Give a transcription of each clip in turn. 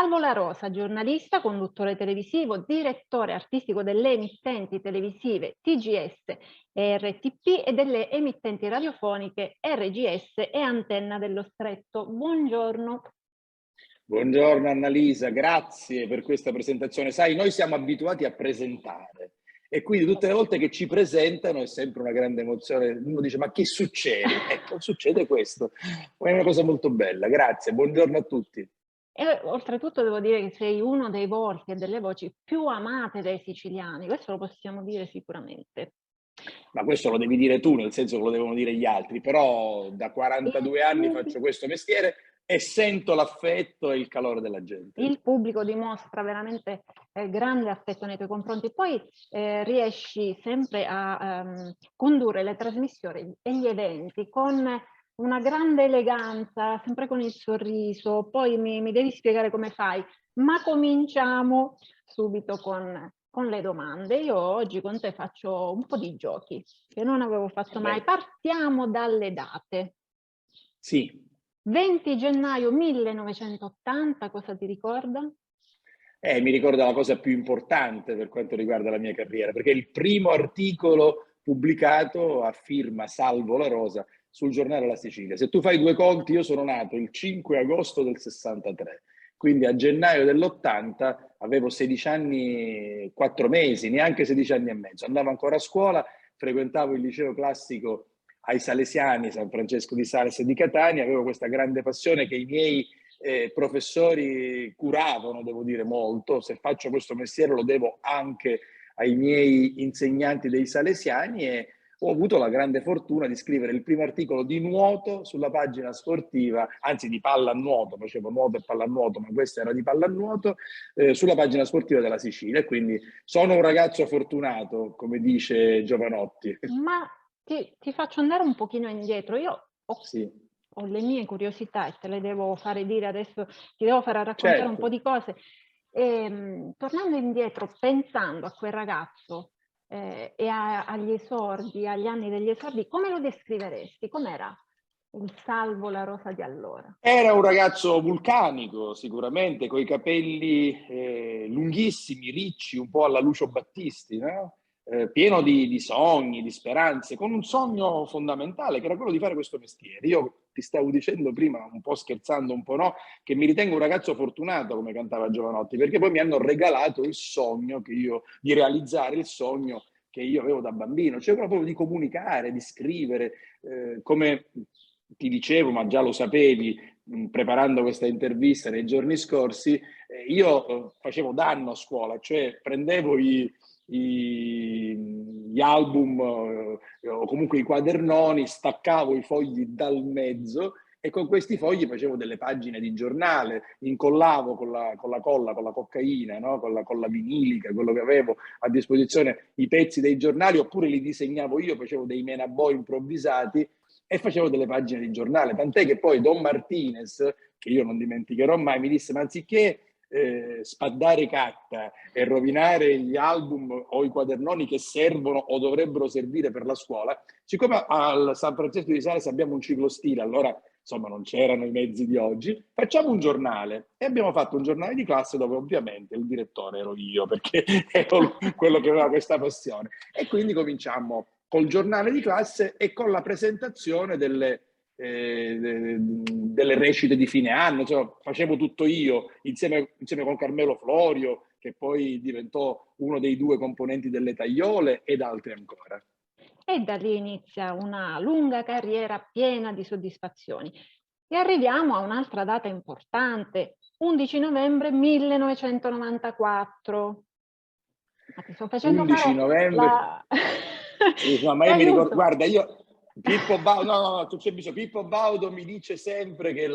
Salvo La Rosa, giornalista, conduttore televisivo, direttore artistico delle emittenti televisive TGS e RTP e delle emittenti radiofoniche RGS e Antenna dello Stretto. Buongiorno. Buongiorno Annalisa, grazie per questa presentazione. Sai, noi siamo abituati a presentare e quindi tutte le volte che ci presentano è sempre una grande emozione. Uno dice, ma che succede? Ecco, succede questo. È una cosa molto bella. Grazie, buongiorno a tutti. E oltretutto devo dire che sei uno dei volti e delle voci più amate dai siciliani, questo lo possiamo dire sicuramente. Ma questo lo devi dire tu, nel senso che lo devono dire gli altri, però da 42 anni faccio questo mestiere e sento l'affetto e il calore della gente. Il pubblico dimostra veramente grande affetto nei tuoi confronti, poi riesci sempre a condurre le trasmissioni e gli eventi con una grande eleganza, sempre con il sorriso, poi mi devi spiegare come fai, ma cominciamo subito con le domande. Io oggi con te faccio un po' di giochi che non avevo fatto mai. Bene. Partiamo dalle date. Sì. 20 gennaio 1980, cosa ti ricorda? Mi ricorda la cosa più importante per quanto riguarda la mia carriera, perché è il primo articolo pubblicato a firma Salvo La Rosa sul giornale La Sicilia. Se tu fai due conti, io sono nato il 5 agosto del 63, quindi a gennaio dell'80 avevo 16 anni, 4 mesi, neanche 16 anni e mezzo. Andavo ancora a scuola, frequentavo il liceo classico ai Salesiani, San Francesco di Sales e di Catania, avevo questa grande passione che i miei professori curavano, devo dire, molto. Se faccio questo mestiere lo devo anche ai miei insegnanti dei Salesiani e ho avuto la grande fortuna di scrivere il primo articolo di nuoto sulla pagina sportiva, anzi di pallanuoto, facevo nuoto e pallanuoto, ma questo era di pallanuoto, sulla pagina sportiva della Sicilia. E quindi sono un ragazzo fortunato, come dice Giovanotti. Ma ti faccio andare un pochino indietro. Io Sì, ho le mie curiosità e te le devo fare dire adesso, ti devo fare raccontare un po' certo. di cose. Tornando indietro, pensando a quel ragazzo e agli esordi, agli anni degli esordi, come lo descriveresti? Com'era il Salvo La Rosa di allora? Era un ragazzo vulcanico, sicuramente, coi capelli lunghissimi, ricci, un po' alla Lucio Battisti, no? Pieno di sogni, di speranze, con un sogno fondamentale che era quello di fare questo mestiere. Io ti stavo dicendo prima, un po' scherzando, un po' no, che mi ritengo un ragazzo fortunato, come cantava Giovanotti, perché poi mi hanno regalato il sogno di realizzare il sogno che io avevo da bambino, cioè proprio di comunicare, di scrivere, come ti dicevo, ma già lo sapevi, preparando questa intervista nei giorni scorsi, io facevo danno a scuola, cioè prendevo gli album o comunque i quadernoni, staccavo i fogli dal mezzo e con questi fogli facevo delle pagine di giornale, incollavo con la colla, con la cocaina, no? con la vinilica, quello che avevo a disposizione, i pezzi dei giornali, oppure li disegnavo io, facevo dei menabò improvvisati e facevo delle pagine di giornale, tant'è che poi Don Martinez, che io non dimenticherò mai, mi disse, ma anziché spaddare carta e rovinare gli album o i quadernoni che servono o dovrebbero servire per la scuola, siccome al San Francesco di Sales abbiamo un ciclostile, allora insomma non c'erano i mezzi di oggi, facciamo un giornale e abbiamo fatto un giornale di classe dove ovviamente il direttore ero io perché ero quello che aveva questa passione e quindi cominciamo col giornale di classe e con la presentazione delle recite di fine anno, cioè, facevo tutto io insieme con Carmelo Florio, che poi diventò uno dei due componenti delle Tagliole ed altri ancora. E da lì inizia una lunga carriera piena di soddisfazioni. E arriviamo a un'altra data importante, 11 novembre 1994. Ma ti sto facendo 11 fare novembre. la... Sì, no, ma Ti io mi ricordo, aiuto. guarda, io Pippo Baudo, no, tu c'è bisogno. Pippo Baudo mi dice sempre che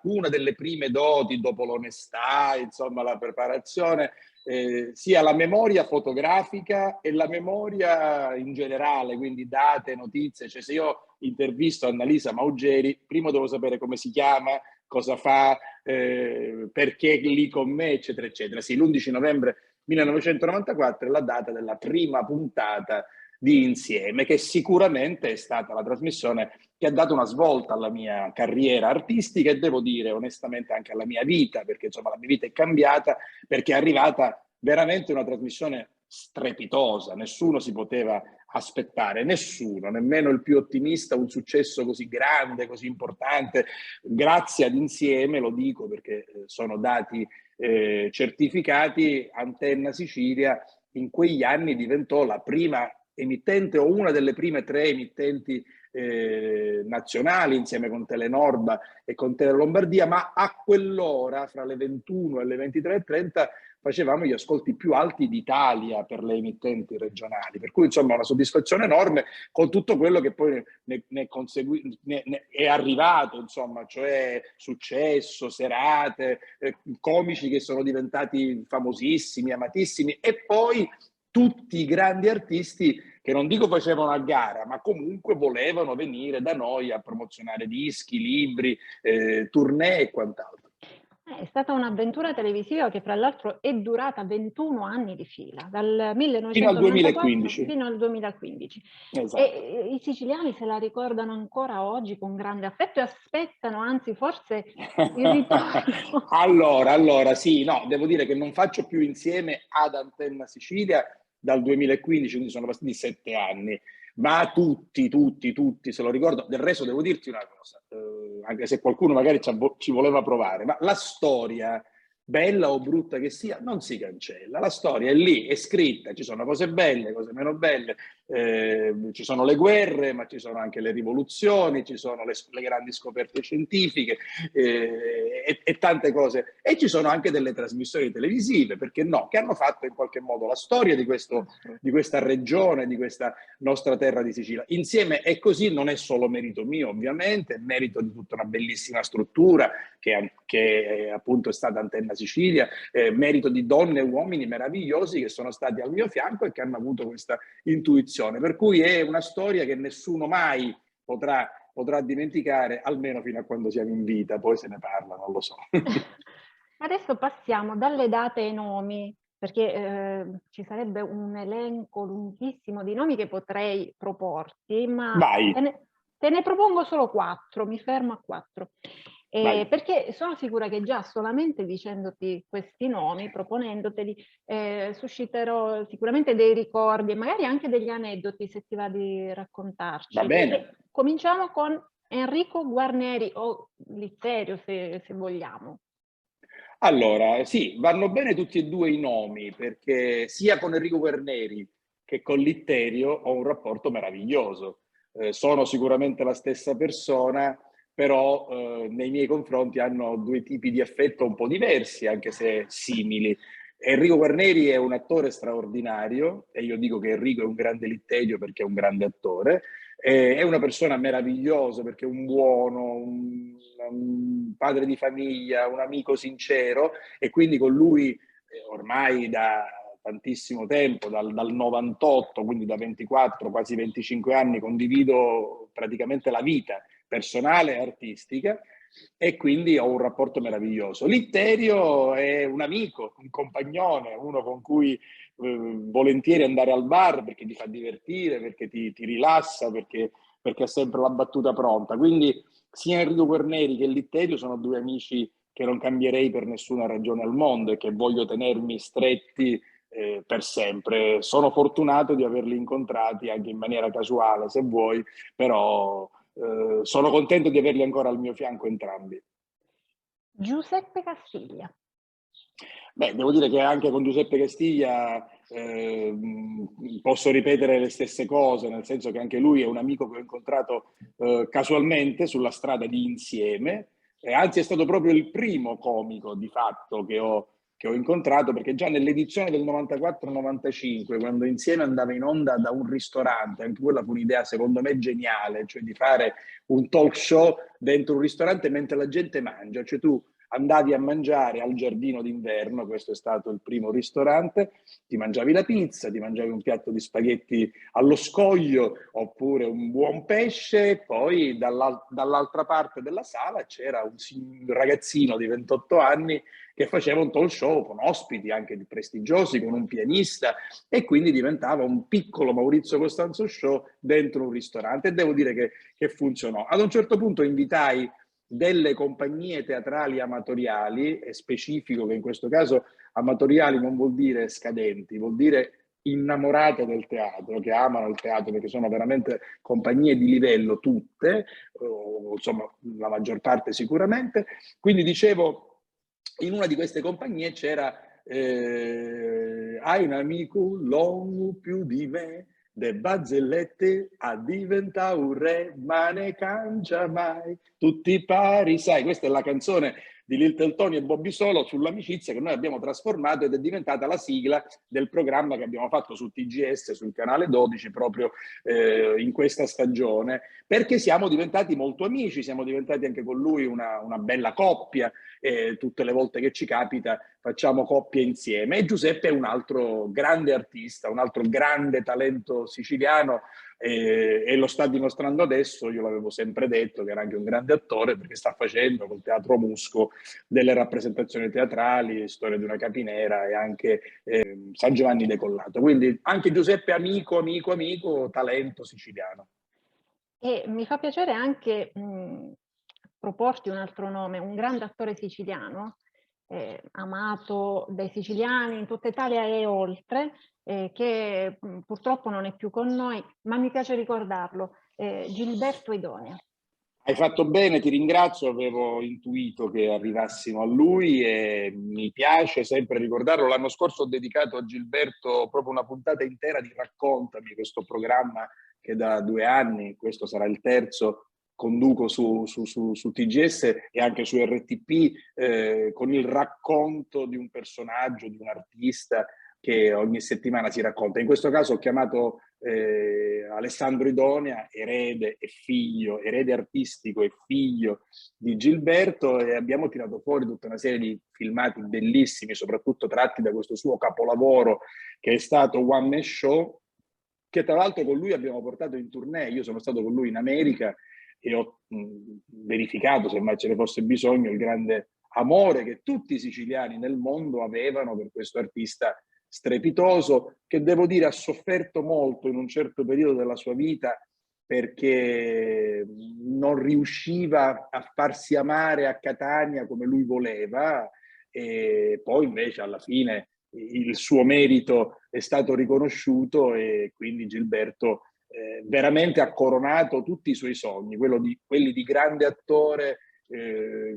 una delle prime doti dopo l'onestà, insomma, la preparazione, sia la memoria fotografica e la memoria in generale, quindi date, notizie. Cioè, se io intervisto Annalisa Maugeri, prima devo sapere come si chiama, cosa fa, perché è lì con me, eccetera, eccetera. Sì, l'11 novembre 1994 è la data della prima puntata di Insieme, che sicuramente è stata la trasmissione che ha dato una svolta alla mia carriera artistica e devo dire onestamente anche alla mia vita, perché insomma la mia vita è cambiata, perché è arrivata veramente una trasmissione strepitosa, nessuno si poteva aspettare, nessuno, nemmeno il più ottimista, un successo così grande, così importante, grazie ad Insieme, lo dico perché sono dati certificati. Antenna Sicilia in quegli anni diventò la prima emittente o una delle prime 3 emittenti nazionali insieme con Telenorba e con Tele Lombardia, ma a quell'ora, fra le 21 e le 23:30, facevamo gli ascolti più alti d'Italia per le emittenti regionali, per cui insomma una soddisfazione enorme con tutto quello che poi ne è arrivato, insomma, cioè successo, serate, comici che sono diventati famosissimi, amatissimi, e poi tutti i grandi artisti che non dico facevano a gara, ma comunque volevano venire da noi a promozionare dischi, libri, tournée e quant'altro. È stata un'avventura televisiva che fra l'altro è durata 21 anni di fila, dal Fino al 1994 2015. fino al 2015. Esatto. E i siciliani se la ricordano ancora oggi con grande affetto e aspettano, anzi forse il ritorno. Allora, sì, no, devo dire che non faccio più Insieme ad Antenna Sicilia dal 2015, quindi sono passati 7 anni, ma tutti se lo ricordo. Del resto devo dirti una cosa, anche se qualcuno magari ci voleva provare, ma la storia, bella o brutta che sia, non si cancella. La storia è lì, è scritta, ci sono cose belle, cose meno belle, ci sono le guerre, ma ci sono anche le rivoluzioni, ci sono le grandi scoperte scientifiche e tante cose. E ci sono anche delle trasmissioni televisive, perché no, che hanno fatto in qualche modo la storia di questa regione, di questa nostra terra di Sicilia. Insieme è così, non è solo merito mio, ovviamente, è merito di tutta una bellissima struttura che appunto è stata Antenna Sicilia, merito di donne e uomini meravigliosi che sono stati al mio fianco e che hanno avuto questa intuizione, per cui è una storia che nessuno mai potrà dimenticare, almeno fino a quando siamo in vita, poi se ne parla, non lo so. Adesso passiamo dalle date ai nomi, perché ci sarebbe un elenco lunghissimo di nomi che potrei proporti, ma Vai. te ne propongo solo 4, mi fermo a 4. Perché sono sicura che già solamente dicendoti questi nomi, proponendoteli, susciterò sicuramente dei ricordi e magari anche degli aneddoti, se ti va di raccontarci. Va bene. Cominciamo con Enrico Guarneri o Litterio, se vogliamo. Allora, sì, vanno bene tutti e due i nomi, perché sia con Enrico Guarneri che con Litterio ho un rapporto meraviglioso. Sono sicuramente la stessa persona, però nei miei confronti hanno 2 tipi di affetto un po' diversi, anche se simili. Enrico Guarneri è un attore straordinario, e io dico che Enrico è un grande Litterio perché è un grande attore. È una persona meravigliosa perché è un buono, un padre di famiglia, un amico sincero, e quindi con lui ormai da tantissimo tempo, dal 98, quindi da 24, quasi 25 anni, condivido praticamente la vita personale e artistica, e quindi ho un rapporto meraviglioso. Litterio è un amico, un compagnone, uno con cui volentieri andare al bar perché ti fa divertire, perché ti rilassa, perché ha sempre la battuta pronta. Quindi sia Enrico Guarneri che Litterio sono 2 amici che non cambierei per nessuna ragione al mondo e che voglio tenermi stretti per sempre. Sono fortunato di averli incontrati anche in maniera casuale, se vuoi, però sono contento di averli ancora al mio fianco entrambi. Giuseppe Castiglia. Beh, devo dire che anche con Giuseppe Castiglia posso ripetere le stesse cose, nel senso che anche lui è un amico che ho incontrato casualmente sulla strada di Insieme, anzi è stato proprio il primo comico di fatto che ho incontrato, perché già nell'edizione del 94-95, quando Insieme andava in onda da un ristorante, anche quella fu un'idea secondo me geniale, cioè di fare un talk show dentro un ristorante mentre la gente mangia, cioè tu andavi a mangiare al Giardino d'Inverno, questo è stato il primo ristorante, ti mangiavi la pizza, ti mangiavi un piatto di spaghetti allo scoglio oppure un buon pesce, poi dall'altra parte della sala c'era un ragazzino di 28 anni che faceva un talk show con ospiti anche prestigiosi, con un pianista, e quindi diventava un piccolo Maurizio Costanzo Show dentro un ristorante, e devo dire che funzionò. Ad un certo punto invitai delle compagnie teatrali amatoriali, è specifico che in questo caso amatoriali non vuol dire scadenti, vuol dire innamorate del teatro, che amano il teatro, perché sono veramente compagnie di livello tutte, o insomma la maggior parte sicuramente. Quindi dicevo, in una di queste compagnie c'era hai un amico l'uomo più di me, de barzellette a diventa un re, ma ne cangia mai, tutti pari, sai, questa è la canzone di Little Tony e Bobby Solo sull'amicizia che noi abbiamo trasformato ed è diventata la sigla del programma che abbiamo fatto su TGS, sul canale 12, proprio in questa stagione, perché siamo diventati molto amici, siamo diventati anche con lui una bella coppia, tutte le volte che ci capita facciamo coppie insieme. E Giuseppe è un altro grande artista, un altro grande talento siciliano, e lo sta dimostrando adesso. Io l'avevo sempre detto che era anche un grande attore, perché sta facendo col Teatro Musco delle rappresentazioni teatrali, Storia di una capinera e anche San Giovanni Decollato. Quindi anche Giuseppe amico, amico, amico, talento siciliano. E mi fa piacere anche proporti un altro nome, un grande attore siciliano, amato dai siciliani in tutta Italia e oltre, che purtroppo non è più con noi, ma mi piace ricordarlo, Gilberto Idonia. Hai fatto bene, ti ringrazio, avevo intuito che arrivassimo a lui e mi piace sempre ricordarlo. L'anno scorso ho dedicato a Gilberto proprio una puntata intera di Raccontami, questo programma che da 2 anni, questo sarà il terzo, conduco su TGS e anche su RTP, con il racconto di un personaggio, di un artista che ogni settimana si racconta. In questo caso ho chiamato Alessandro Idonia, erede e figlio, erede artistico e figlio di Gilberto, e abbiamo tirato fuori tutta una serie di filmati bellissimi, soprattutto tratti da questo suo capolavoro che è stato One Man Show, che tra l'altro con lui abbiamo portato in tournée. Io sono stato con lui in America e ho verificato, se mai ce ne fosse bisogno, il grande amore che tutti i siciliani nel mondo avevano per questo artista strepitoso, che devo dire ha sofferto molto in un certo periodo della sua vita perché non riusciva a farsi amare a Catania come lui voleva, e poi invece alla fine il suo merito è stato riconosciuto e quindi Gilberto veramente ha coronato tutti i suoi sogni, quelli di grande attore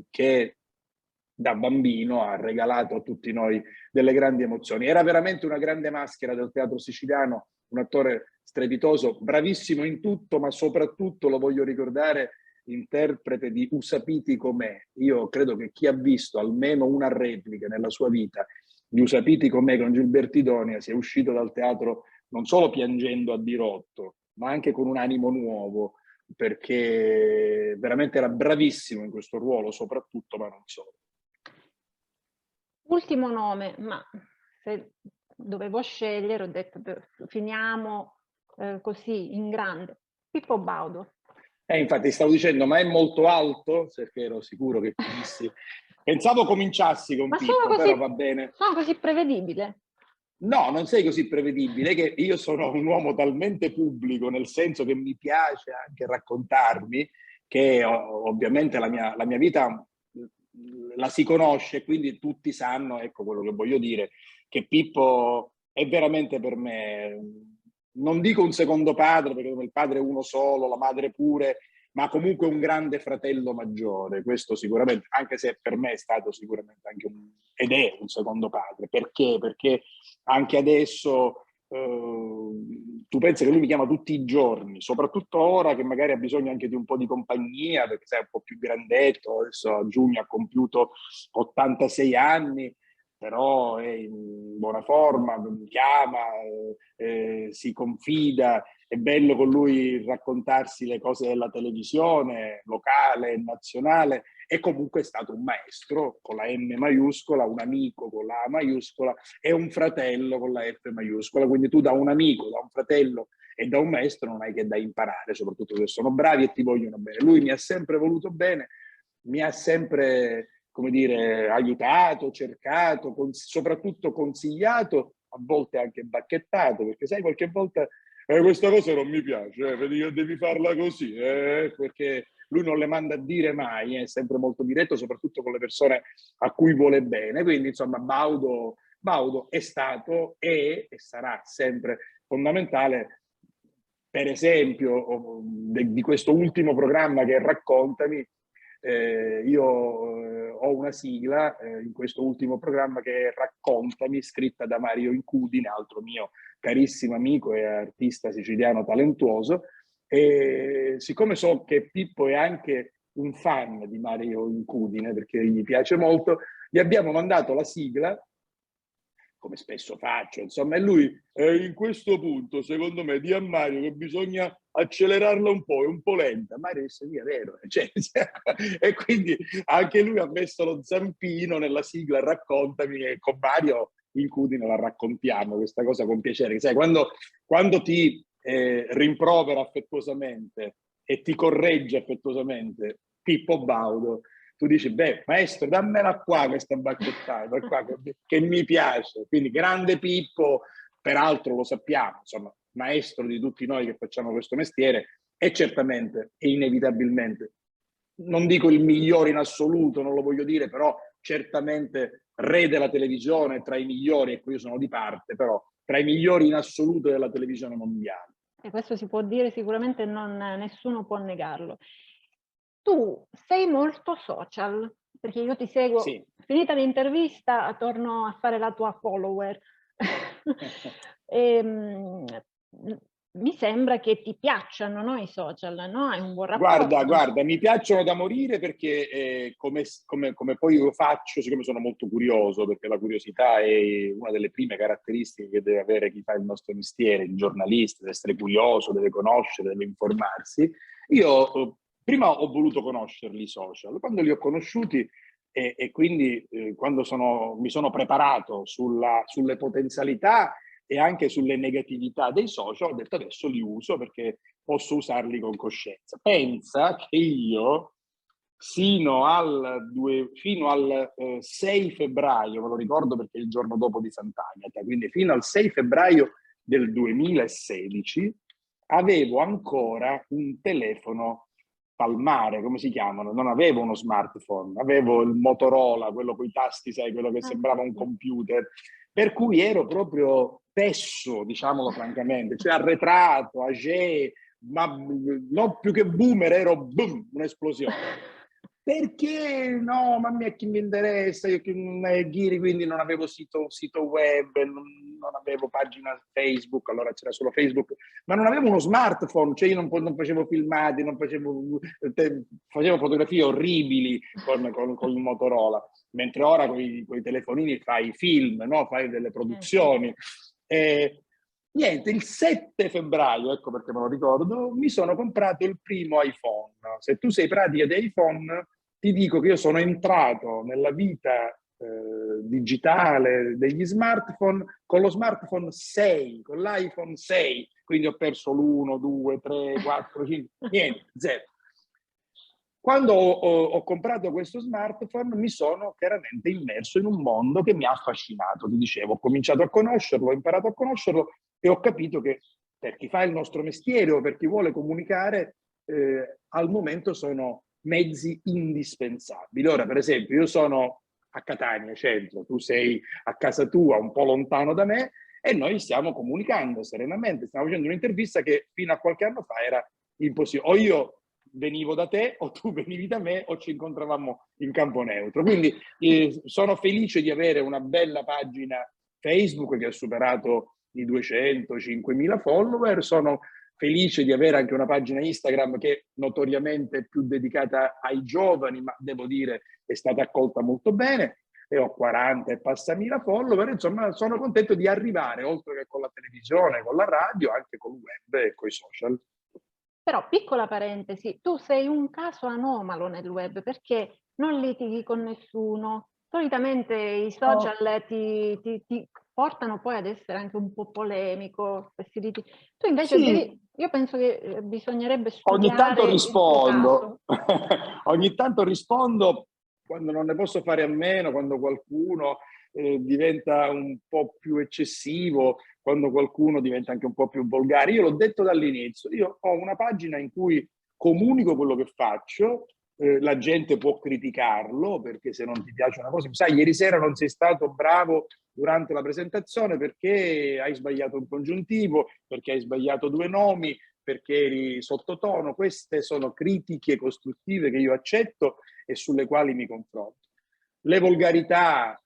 che da bambino ha regalato a tutti noi delle grandi emozioni. Era veramente una grande maschera del teatro siciliano, un attore strepitoso, bravissimo in tutto, ma soprattutto, lo voglio ricordare, interprete di Usapiti com'è. Io credo che chi ha visto almeno una replica nella sua vita di Usapiti com'è con Gilberto Idonia sia uscito dal teatro non solo piangendo a dirotto, ma anche con un animo nuovo, perché veramente era bravissimo in questo ruolo, soprattutto, ma non solo. Ultimo nome, ma se dovevo scegliere ho detto finiamo così in grande. Pippo Baudo. Infatti stavo dicendo, ma è molto alto? Perché ero sicuro che finissi. Pensavo cominciassi con Pippo, però va bene. Sono così prevedibile. No, non sei così prevedibile, che io sono un uomo talmente pubblico, nel senso che mi piace anche raccontarmi, che ovviamente la mia vita la si conosce, quindi tutti sanno, ecco quello che voglio dire, che Pippo è veramente per me, non dico un secondo padre, perché il padre è uno solo, la madre pure, ma comunque un grande fratello maggiore, questo sicuramente, anche se per me è stato sicuramente anche ed è un secondo padre. Perché? Perché anche adesso tu pensi che lui mi chiama tutti i giorni, soprattutto ora che magari ha bisogno anche di un po' di compagnia, perché sei un po' più grandetto, adesso a giugno ha compiuto 86 anni, però è in buona forma, mi chiama, si confida, è bello con lui raccontarsi le cose della televisione, locale, nazionale, e comunque è stato un maestro con la M maiuscola, un amico con la A maiuscola e un fratello con la F maiuscola. Quindi tu da un amico, da un fratello e da un maestro non hai che da imparare, soprattutto se sono bravi e ti vogliono bene. Lui mi ha sempre voluto bene, mi ha sempre, come dire, aiutato, cercato, soprattutto consigliato, a volte anche bacchettato, perché sai, qualche volta questa cosa non mi piace, devi farla così, perché lui non le manda a dire mai, è sempre molto diretto, soprattutto con le persone a cui vuole bene. Quindi, insomma, Baudo è stato e sarà sempre fondamentale. Per esempio, di questo ultimo programma che è Raccontami, io ho una sigla in questo ultimo programma che è Raccontami, scritta da Mario Incudine, altro mio carissimo amico e artista siciliano talentuoso. E siccome so che Pippo è anche un fan di Mario Incudine, perché gli piace molto, gli abbiamo mandato la sigla, come spesso faccio, insomma, e lui in questo punto, secondo me, di a Mario che bisogna accelerarla un po', è un po' lenta. Mario disse, sì, è vero. Cioè, e quindi anche lui ha messo lo zampino nella sigla Raccontami, e con Mario Incudine la raccontiamo, questa cosa con piacere. Sai, quando ti rimprovera affettuosamente e ti corregge affettuosamente Pippo Baudo, tu dici, beh, maestro, dammela qua questa bacchettata, qua, che mi piace. Quindi grande Pippo, peraltro lo sappiamo, insomma, maestro di tutti noi che facciamo questo mestiere, e certamente e inevitabilmente, non dico il migliore in assoluto, non lo voglio dire, però certamente re della televisione, tra i migliori, ecco io sono di parte, però tra i migliori in assoluto della televisione mondiale. E questo si può dire sicuramente, nessuno può negarlo. Tu sei molto social, perché io ti seguo, sì. Finita l'intervista torno a fare la tua follower. Mi sembra che ti piacciono, no, i social, no? Hai un buon rapporto. Guarda, mi piacciono da morire perché come poi io faccio, siccome sono molto curioso, perché la curiosità è una delle prime caratteristiche che deve avere chi fa il nostro mestiere, il giornalista, deve essere curioso, deve conoscere, deve informarsi. Io prima ho voluto conoscerli i social, quando li ho conosciuti e quindi quando mi sono preparato sulle potenzialità e anche sulle negatività dei social, ho detto adesso li uso perché posso usarli con coscienza. Pensa che io fino al 6 febbraio, me lo ricordo perché è il giorno dopo di Sant'Agata, quindi fino al 6 febbraio del 2016 avevo ancora un telefono palmare, come si chiamano? Non avevo uno smartphone, avevo il Motorola, quello con i tasti, sai, quello che sembrava un computer, per cui ero proprio pesso, diciamolo francamente, cioè arretrato, âgé, ma non più che boomer, ero boom, un'esplosione. Perché no, ma a me chi mi interessa, io Ghiri, quindi non avevo sito web, non avevo pagina Facebook, allora c'era solo Facebook, ma non avevo uno smartphone, cioè io non facevo filmati, facevo fotografie orribili con il Motorola, mentre ora con i telefonini fai film, no? Fai delle produzioni. Niente, il 7 febbraio, ecco perché me lo ricordo, mi sono comprato il primo iPhone. Se tu sei pratica di iPhone, ti dico che io sono entrato nella vita digitale degli smartphone con lo smartphone 6, con l'iPhone 6, quindi ho perso l'1, 2, 3, 4, 5, niente, zero. Quando ho comprato questo smartphone mi sono chiaramente immerso in un mondo che mi ha affascinato. Ti dicevo, ho cominciato a conoscerlo, ho imparato a conoscerlo e ho capito che per chi fa il nostro mestiere o per chi vuole comunicare, al momento sono mezzi indispensabili. Ora, per esempio, io sono a Catania centro, tu sei a casa tua, un po' lontano da me, e noi stiamo comunicando serenamente, stiamo facendo un'intervista che fino a qualche anno fa era impossibile. O io venivo da te o tu venivi da me o ci incontravamo in campo neutro. Quindi sono felice di avere una bella pagina Facebook che ha superato i 205.000 follower, sono felice di avere anche una pagina Instagram che notoriamente è più dedicata ai giovani, ma devo dire è stata accolta molto bene. e ho 40 e passamila follower, insomma sono contento di arrivare, oltre che con la televisione, con la radio, anche con il web e con i social. Però, piccola parentesi, tu sei un caso anomalo nel web perché non litighi con nessuno. Solitamente i social ti portano poi ad essere anche un po' polemico. Tu invece Sì, io penso che bisognerebbe ogni tanto studiare il tuo rispondo, caso. ogni tanto rispondo quando non ne posso fare a meno, quando qualcuno diventa un po' più eccessivo, quando qualcuno diventa anche un po' più volgare. Io l'ho detto dall'inizio, io ho una pagina in cui comunico quello che faccio, la gente può criticarlo perché se non ti piace una cosa, sai, ieri sera non sei stato bravo durante la presentazione perché hai sbagliato un congiuntivo, perché hai sbagliato due nomi, perché eri sottotono. Queste sono critiche costruttive che io accetto e sulle quali mi confronto. Le volgarità,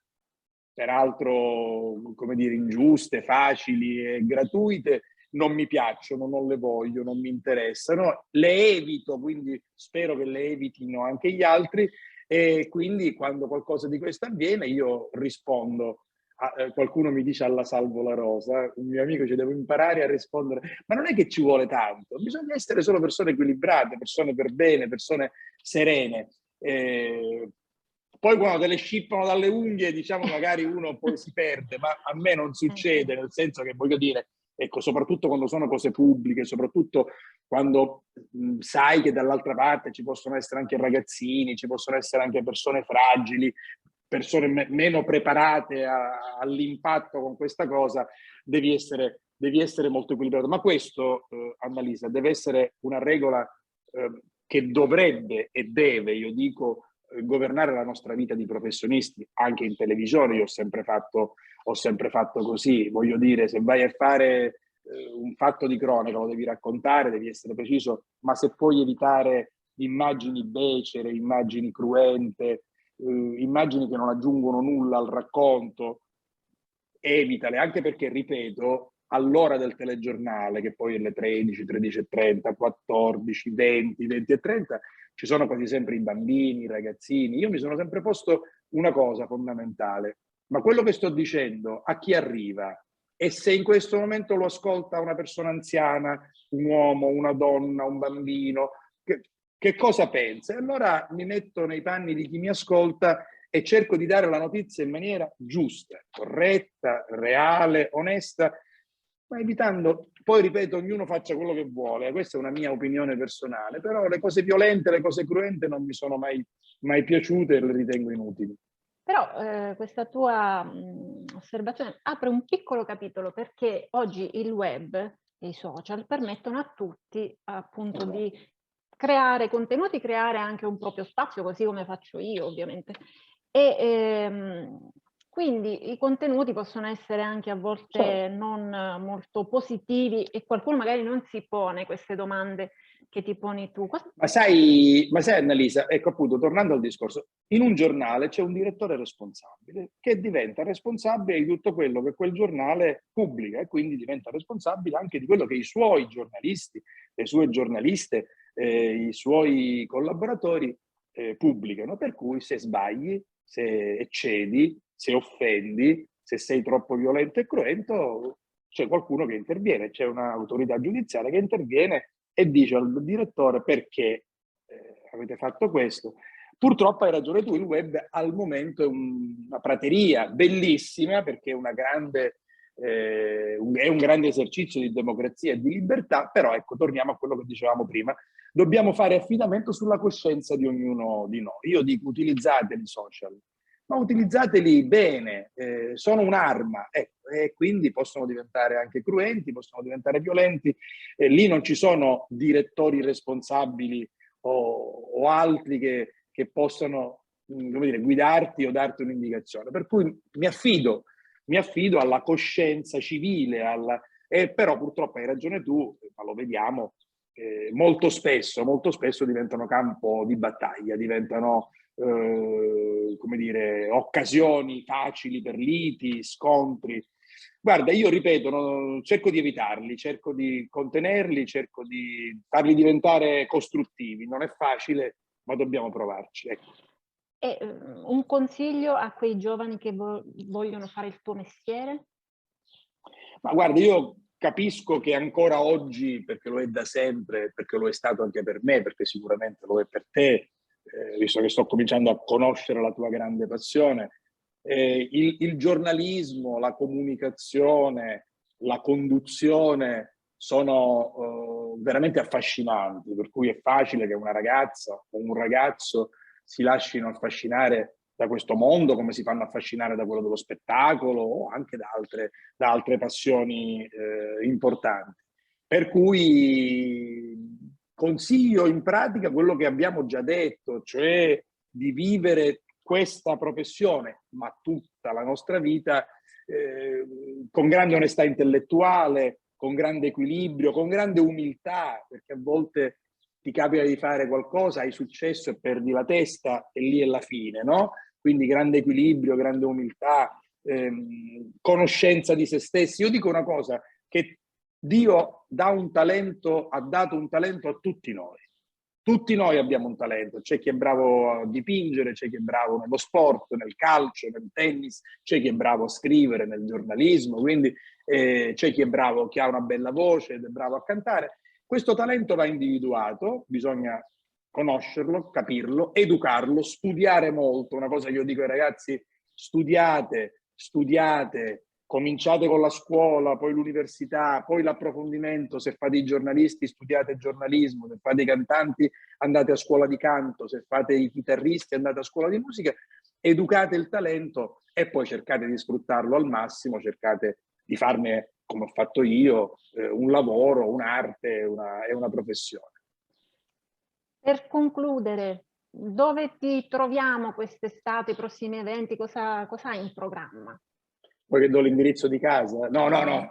peraltro, come dire, ingiuste, facili e gratuite, non mi piacciono, non le voglio, non mi interessano, le evito, quindi spero che le evitino anche gli altri, e quindi quando qualcosa di questo avviene io rispondo. Qualcuno mi dice alla Salvo la Rosa, un mio amico ci devo imparare a rispondere, ma non è che ci vuole tanto, bisogna essere solo persone equilibrate, persone per bene, persone serene. Poi quando te le scippano dalle unghie, diciamo, magari uno poi si perde, ma a me non succede, nel senso che voglio dire, ecco, soprattutto quando sono cose pubbliche, soprattutto quando sai che dall'altra parte ci possono essere anche ragazzini, ci possono essere anche persone fragili, persone meno preparate all'impatto con questa cosa, devi essere molto equilibrato. Ma questo, Annalisa, deve essere una regola che dovrebbe e deve, io dico, governare la nostra vita di professionisti, anche in televisione. Io ho sempre fatto così. Voglio dire, se vai a fare un fatto di cronaca, lo devi raccontare, devi essere preciso, ma se puoi evitare immagini becere, immagini cruente, immagini che non aggiungono nulla al racconto, evitale, anche perché, ripeto, all'ora del telegiornale, che poi è le 13, 13:30, 14, 20, 20:30, ci sono quasi sempre i bambini, i ragazzini. Io mi sono sempre posto una cosa fondamentale, ma quello che sto dicendo a chi arriva, e se in questo momento lo ascolta una persona anziana, un uomo, una donna, un bambino, che cosa pensa? E allora mi metto nei panni di chi mi ascolta e cerco di dare la notizia in maniera giusta, corretta, reale, onesta, ma evitando, poi ripeto, ognuno faccia quello che vuole, questa è una mia opinione personale, però le cose violente, le cose cruente non mi sono mai piaciute e le ritengo inutili. Però questa tua osservazione apre un piccolo capitolo perché oggi il web e i social permettono a tutti appunto di creare contenuti, creare anche un proprio spazio, così come faccio io ovviamente. Quindi i contenuti possono essere anche a volte non molto positivi e qualcuno magari non si pone queste domande che ti poni tu. Ma sai Annalisa, ecco appunto, tornando al discorso, in un giornale c'è un direttore responsabile che diventa responsabile di tutto quello che quel giornale pubblica e quindi diventa responsabile anche di quello che i suoi giornalisti, le sue giornaliste, i suoi collaboratori pubblicano. Per cui se sbagli, se eccedi, se offendi, se sei troppo violento e cruento, c'è qualcuno che interviene, c'è un'autorità giudiziaria che interviene e dice al direttore perché avete fatto questo. Purtroppo hai ragione tu, il web al momento è una prateria bellissima perché è è un grande esercizio di democrazia e di libertà, però ecco, torniamo a quello che dicevamo prima, dobbiamo fare affidamento sulla coscienza di ognuno di noi. Io dico utilizzate i social, ma utilizzateli bene, sono un'arma, e quindi possono diventare anche cruenti, possono diventare violenti, lì non ci sono direttori responsabili o altri che possano, come dire, guidarti o darti un'indicazione. Per cui mi affido alla coscienza civile, però purtroppo hai ragione tu, ma lo vediamo, molto spesso diventano campo di battaglia, diventano come dire, occasioni facili per liti, scontri. Guarda, io ripeto, cerco di evitarli, cerco di contenerli, cerco di farli diventare costruttivi. Non è facile, ma dobbiamo provarci. Ecco. E un consiglio a quei giovani che vogliono fare il tuo mestiere? Ma guarda, io capisco che ancora oggi, perché lo è da sempre, perché lo è stato anche per me, perché sicuramente lo è per te, visto che sto cominciando a conoscere la tua grande passione, il giornalismo, la comunicazione, la conduzione sono veramente affascinanti, per cui è facile che una ragazza o un ragazzo si lasciano affascinare da questo mondo, come si fanno affascinare da quello dello spettacolo o anche da altre passioni importanti. Per cui consiglio in pratica quello che abbiamo già detto, cioè di vivere questa professione, ma tutta la nostra vita, con grande onestà intellettuale, con grande equilibrio, con grande umiltà, perché a volte ti capita di fare qualcosa, hai successo e perdi la testa e lì è la fine, no? Quindi grande equilibrio, grande umiltà, conoscenza di se stessi. Io dico una cosa, che Dio ha dato un talento a tutti noi. Tutti noi abbiamo un talento, c'è chi è bravo a dipingere, c'è chi è bravo nello sport, nel calcio, nel tennis, c'è chi è bravo a scrivere, nel giornalismo, quindi c'è chi è bravo, chi ha una bella voce ed è bravo a cantare. Questo talento va individuato, bisogna conoscerlo, capirlo, educarlo, studiare molto. Una cosa che io dico ai ragazzi: studiate, studiate, cominciate con la scuola, poi l'università, poi l'approfondimento. Se fate i giornalisti, studiate giornalismo, se fate i cantanti, andate a scuola di canto, se fate i chitarristi, andate a scuola di musica, educate il talento e poi cercate di sfruttarlo al massimo, cercate di farne, come ho fatto io, un lavoro, un'arte e una professione. Per concludere, dove ti troviamo quest'estate, i prossimi eventi, cosa hai in programma? Poi che do l'indirizzo di casa? No, no, No.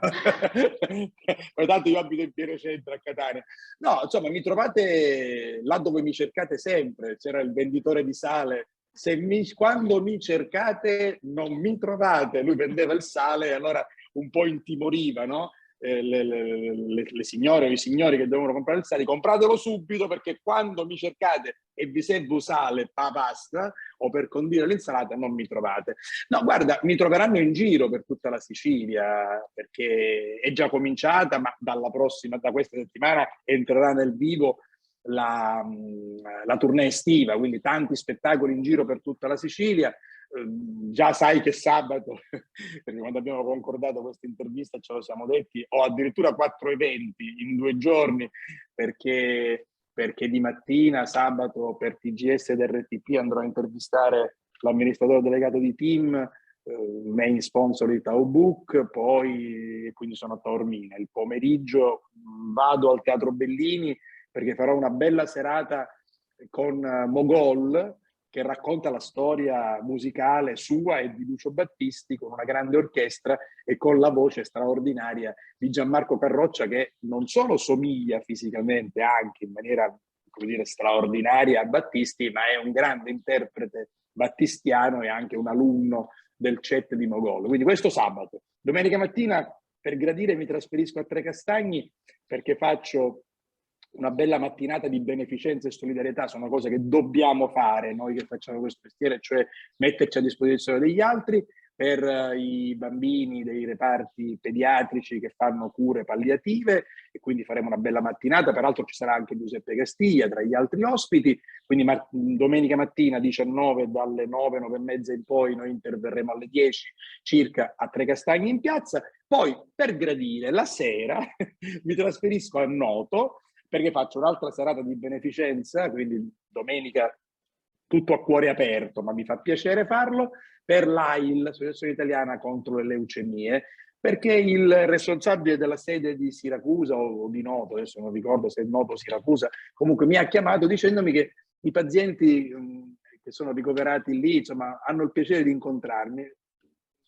no. Tanto io abito in pieno centro a Catania. No, insomma, mi trovate là dove mi cercate sempre. C'era il venditore di sale. Quando mi cercate non mi trovate. Lui vendeva il sale e allora un po' intimoriva, no? Le signore o i signori che devono comprare il sale, compratelo subito, perché quando mi cercate e vi serve sale per la pasta o per condire l'insalata non mi trovate. No, guarda, mi troveranno in giro per tutta la Sicilia, perché è già cominciata, ma da questa settimana entrerà nel vivo la tournée estiva, quindi tanti spettacoli in giro per tutta la Sicilia. Già sai che sabato, perché quando abbiamo concordato questa intervista ce lo siamo detti, ho addirittura 4 eventi in 2 giorni, perché di mattina, sabato, per TGS ed RTP andrò a intervistare l'amministratore delegato di Team, main sponsor di Tao Book, poi quindi sono a Taormina. Il pomeriggio vado al Teatro Bellini perché farò una bella serata con Mogol, che racconta la storia musicale sua e di Lucio Battisti, con una grande orchestra e con la voce straordinaria di Gianmarco Carroccia, che non solo somiglia fisicamente anche in maniera, come dire, straordinaria a Battisti, ma è un grande interprete battistiano e anche un alunno del CET di Mogol. Quindi questo sabato. Domenica mattina, per gradire, mi trasferisco a Trecastagni perché faccio una bella mattinata di beneficenza e solidarietà. Sono cose che dobbiamo fare noi che facciamo questo mestiere, cioè metterci a disposizione degli altri, per i bambini dei reparti pediatrici che fanno cure palliative, e quindi faremo una bella mattinata. Peraltro ci sarà anche Giuseppe Castiglia tra gli altri ospiti, quindi domenica mattina 19, dalle 9, 9 e mezza in poi noi interverremo alle 10 circa a Trecastagni in piazza. Poi, per gradire, la sera mi trasferisco a Noto perché faccio un'altra serata di beneficenza, quindi domenica tutto a cuore aperto, ma mi fa piacere farlo, per l'AIL, l'Associazione Italiana contro le Leucemie, perché il responsabile della sede di Siracusa o di Noto, adesso non ricordo se è Noto o Siracusa, comunque mi ha chiamato dicendomi che i pazienti che sono ricoverati lì, insomma, hanno il piacere di incontrarmi.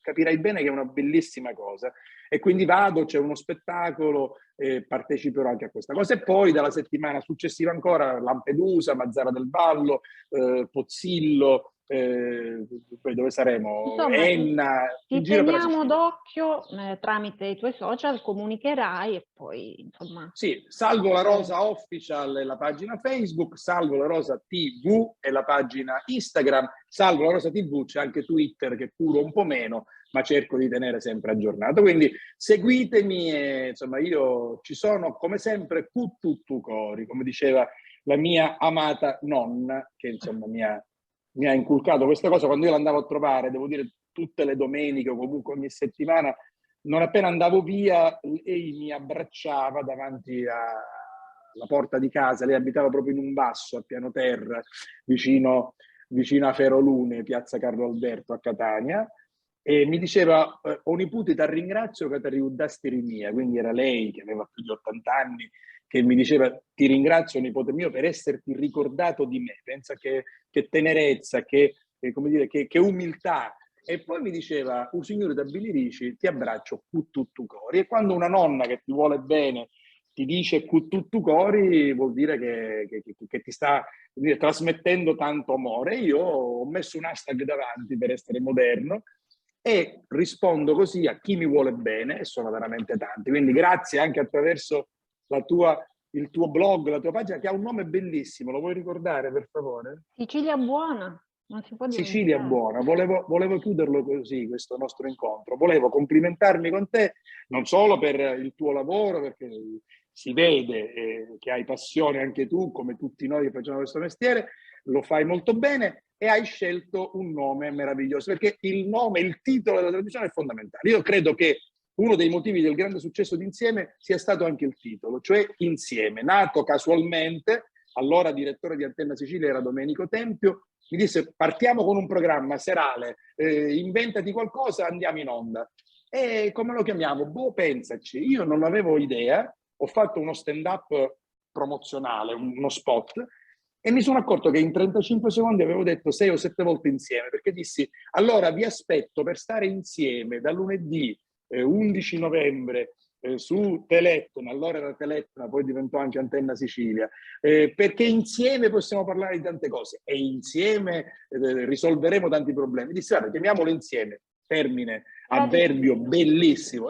Capirai bene che è una bellissima cosa, e quindi vado, c'è uno spettacolo e parteciperò anche a questa cosa. E poi dalla settimana successiva ancora Lampedusa, Mazzara del Vallo, Pozzillo, poi dove saremo? Insomma, Enna, in ti giro per la teniamo Sicilia. d'occhio tramite i tuoi social, comunicherai e poi, insomma... Sì, Salvo la Rosa Official è la pagina Facebook, Salvo la Rosa TV è la pagina Instagram, Salvo la Rosa TV c'è anche Twitter che curo un po' meno, ma cerco di tenere sempre aggiornato. Quindi seguitemi e insomma io ci sono come sempre cu tutto cori, come diceva la mia amata nonna, che insomma mi ha inculcato questa cosa quando io l'andavo a trovare, devo dire tutte le domeniche o comunque ogni settimana. Non appena andavo via, lei mi abbracciava davanti alla porta di casa. Lei abitava proprio in un basso, a piano terra, vicino a Ferolune, piazza Carlo Alberto, a Catania. E mi diceva, o nipote, ti ringrazio che ti riudasti mia. Quindi era lei, che aveva più di 80 anni, che mi diceva, ti ringrazio, nipote mio, per esserti ricordato di me. Pensa che tenerezza, come dire, che umiltà. E poi mi diceva, un signore da Bilirici, ti abbraccio cu tutto cori. E quando una nonna che ti vuole bene ti dice cu tutto cori, vuol dire che ti sta trasmettendo tanto amore. Io ho messo un hashtag davanti per essere moderno e rispondo così a chi mi vuole bene, e sono veramente tanti. Quindi grazie anche attraverso il tuo blog, la tua pagina, che ha un nome bellissimo. Lo vuoi ricordare, per favore? Sicilia buona, non si può Sicilia dimenticare. buona, volevo chiuderlo così, questo nostro incontro. Volevo complimentarmi con te, non solo per il tuo lavoro, perché si vede che hai passione anche tu, come tutti noi che facciamo questo mestiere, lo fai molto bene e hai scelto un nome meraviglioso, perché il nome, il titolo della trasmissione è fondamentale. Io credo che uno dei motivi del grande successo di Insieme sia stato anche il titolo, cioè Insieme, nato casualmente. Allora direttore di Antenna Sicilia era Domenico Tempio, mi disse partiamo con un programma serale, inventati qualcosa, andiamo in onda. E come lo chiamiamo? Boh, pensaci, io non avevo idea, ho fatto uno stand-up promozionale, uno spot, e mi sono accorto che in 35 secondi avevo detto 6 o 7 volte insieme, perché dissi, allora vi aspetto per stare insieme da lunedì 11 novembre su Telettona, allora era Telettona, poi diventò anche Antenna Sicilia, perché insieme possiamo parlare di tante cose e insieme risolveremo tanti problemi. Dissi, guarda, chiamiamolo insieme, termine, avverbio bellissimo,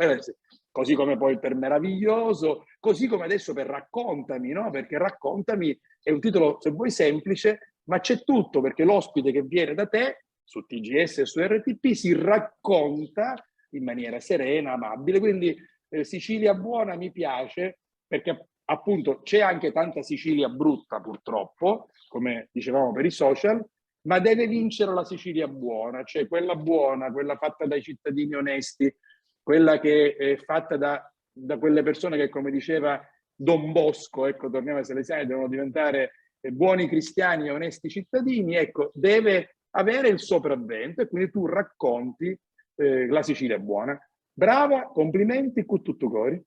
così come poi per meraviglioso, così come adesso per raccontami, no? Perché raccontami è un titolo, se vuoi, semplice, ma c'è tutto, perché l'ospite che viene da te su TGS e su RTP si racconta in maniera serena, amabile, quindi Sicilia buona mi piace perché appunto c'è anche tanta Sicilia brutta purtroppo, come dicevamo per i social, ma deve vincere la Sicilia buona, cioè quella buona, quella fatta dai cittadini onesti, quella che è fatta da quelle persone che, come diceva Don Bosco, ecco, torniamo ai salesiani, devono diventare buoni cristiani e onesti cittadini, ecco, deve avere il sopravvento e quindi tu racconti la Sicilia buona. Brava, complimenti, con tutto cori.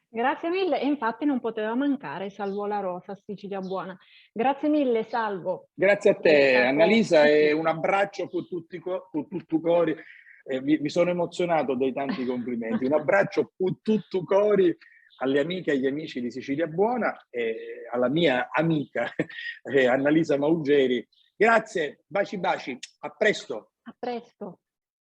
Grazie mille, e infatti non poteva mancare Salvo la Rosa, Sicilia buona. Grazie mille, Salvo. Grazie a te, Annalisa, e un abbraccio con tutti i cori. Mi sono emozionato dai tanti complimenti. Un abbraccio con tutti i cori alle amiche e agli amici di Sicilia Buona e alla mia amica Annalisa Maugeri. Grazie, baci baci, a presto. A presto.